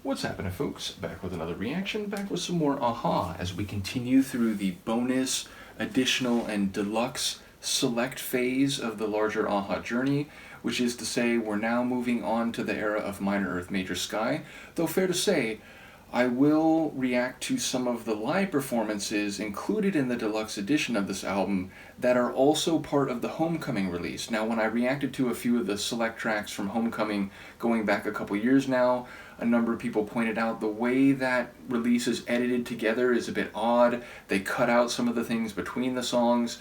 What's happening, folks? Back with another reaction, back with some more Aha as we continue through the bonus, additional, and deluxe select phase of the larger Aha journey, which is to say we're now moving on to the era of Minor Earth, Major Sky, though fair to say, I will react to some of the live performances included in the deluxe edition of this album that are also part of the Homecoming release. Now, when I reacted to a few of the select tracks from Homecoming going back a couple years now, a number of people pointed out the way that release is edited together is a bit odd. They cut out some of the things between the songs,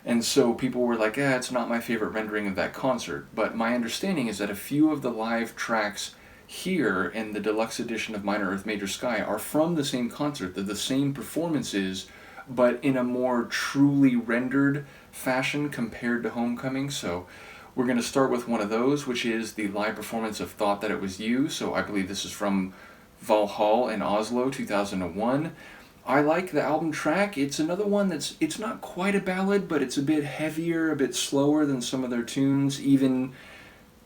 and so people were like, it's not my favorite rendering of that concert. But my understanding is that a few of the live tracks here in the deluxe edition of Minor Earth, Major Sky are from the same concert. They're the same performances, but in a more truly rendered fashion compared to Homecoming. So we're going to start with one of those, which is the live performance of Thought That It Was You. So I believe this is from Valhalla in Oslo, 2001. I like the album track. It's another one it's not quite a ballad, but it's a bit heavier, a bit slower than some of their tunes, even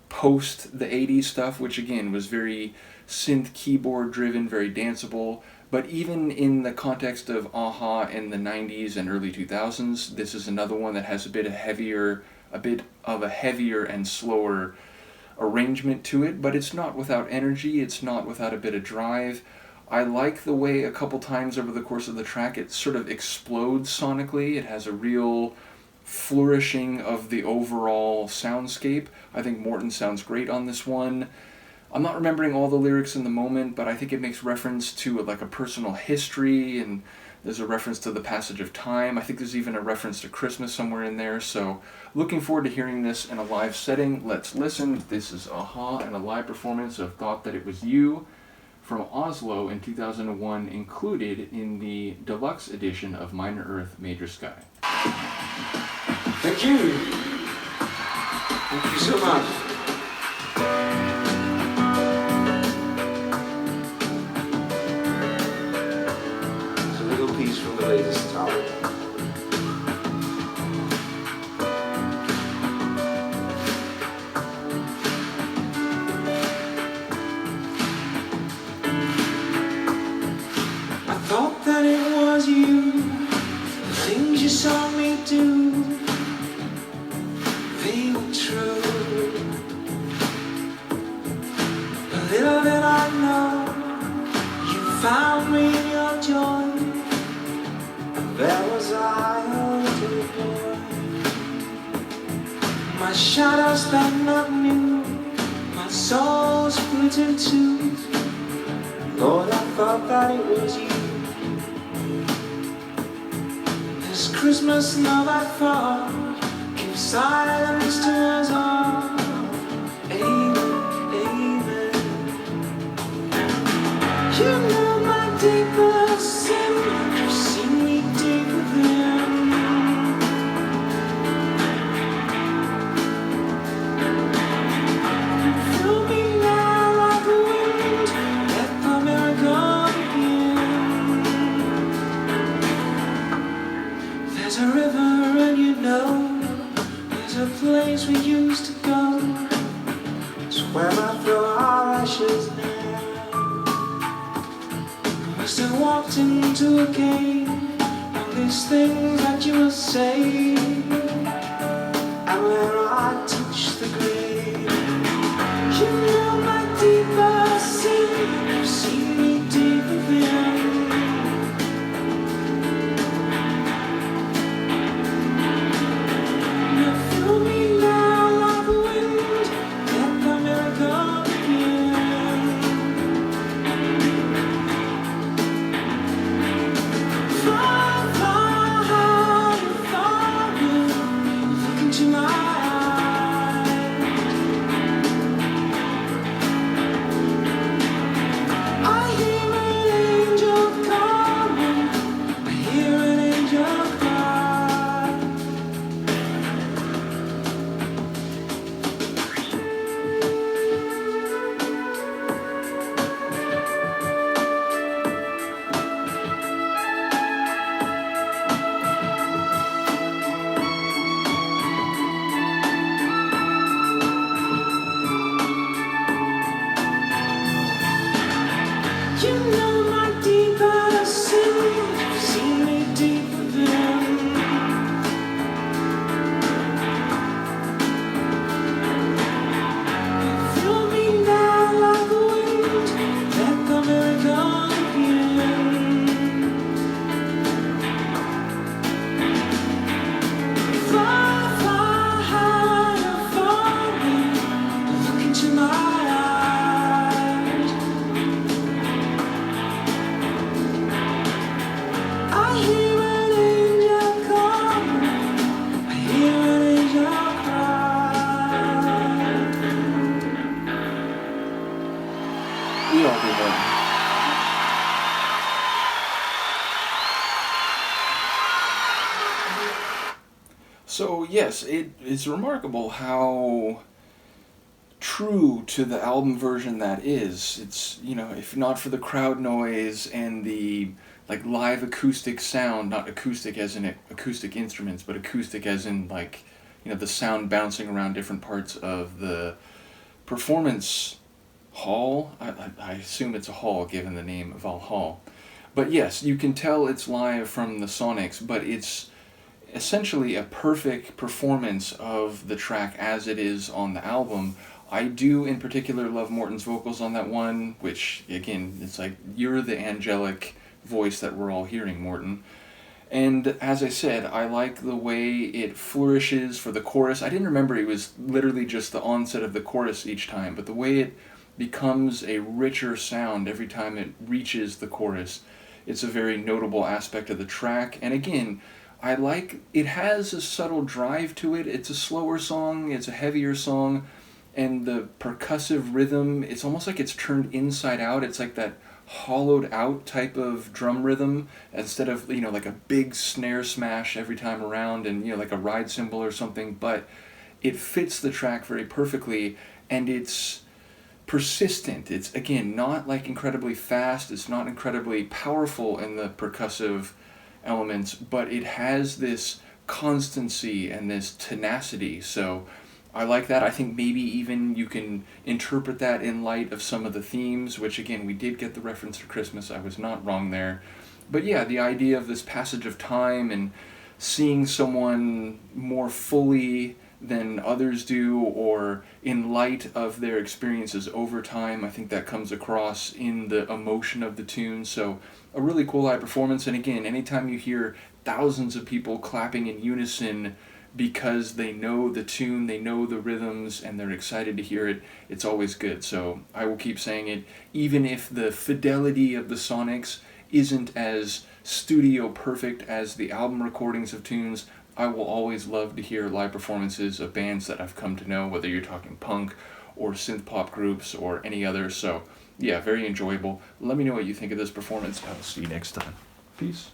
post the 80s stuff, which again was very synth keyboard driven, very danceable. But even in the context of Aha in the 90s and early 2000s, this is another one that has a bit of a heavier and slower arrangement to it, but it's not without energy, it's not without a bit of drive. I like the way a couple times over the course of the track it sort of explodes sonically. It has a real flourishing of the overall soundscape. I think Morton sounds great on this one. I'm not remembering all the lyrics in the moment, but I think it makes reference to like a personal history, and there's a reference to the passage of time. I think there's even a reference to Christmas somewhere in there, so looking forward to hearing this in a live setting. Let's listen. This is Aha and a live performance of Thought That It Was You from Oslo in 2001, included in the deluxe edition of Minor Earth, Major Sky. Thank you. Thank you so much. It's a little piece from the latest album. I thought that it was you, the things you saw me do, they were true. But little did I know, you found me in your joy, and there was I, a little boy. My shadows that not new, my soul split in two. Lord, I thought that it was you. This Christmas love I thought, give silence to us all. Amen, amen. You know my deepest sin, you've seen me deep within. Fill me now like the wind, let the miracle begin. There's a river and you know, there's a place we used to go. It's where I throw our ashes now. Must have walked into a cave, all these things that you will say, and where I touch the grave. You know my deepest sin, you've seen me deep within. Fly, fly, fly, look into my eyes. You know my deepest sin, seen me deep within. Fill me now like the wind, let the miracle begin. Fly, fly higher for me, look into my eyes. I hear an angel calling, I hear an angel cry. We all do that. So yes, it's remarkable how true to the album version that is. It's, you know, if not for the crowd noise and the like live acoustic sound, not acoustic as in acoustic instruments, but acoustic as in like, you know, the sound bouncing around different parts of the performance hall. I assume it's a hall given the name of All Hall. But yes, you can tell it's live from the Sonics, but it's essentially a perfect performance of the track as it is on the album. I do in particular love Morton's vocals on that one, which again, it's like you're the angelic voice that we're all hearing, Morton. And as I said, I like the way it flourishes for the chorus. I didn't remember it was literally just the onset of the chorus each time, but the way it becomes a richer sound every time it reaches the chorus, it's a very notable aspect of the track. And again, I like, it has a subtle drive to it. It's a slower song, it's a heavier song, and the percussive rhythm, it's almost like it's turned inside out. It's like that hollowed out type of drum rhythm instead of, you know, like a big snare smash every time around and, you know, like a ride cymbal or something, but it fits the track very perfectly, and it's persistent. It's, again, not like incredibly fast, it's not incredibly powerful in the percussive elements, but it has this constancy and this tenacity. So I like that. I think maybe even you can interpret that in light of some of the themes, which again, we did get the reference to Christmas. I was not wrong there. But yeah, the idea of this passage of time and seeing someone more fully than others do, or in light of their experiences over time, I think that comes across in the emotion of the tune. So a really cool live performance. And again, anytime you hear thousands of people clapping in unison because they know the tune, they know the rhythms, and they're excited to hear it, it's always good. So I will keep saying it, even if the fidelity of the Sonics isn't as studio perfect as the album recordings of tunes, I will always love to hear live performances of bands that I've come to know, whether you're talking punk or synth pop groups or any others. So yeah, very enjoyable. Let me know what you think of this performance. I'll see you next time. Peace.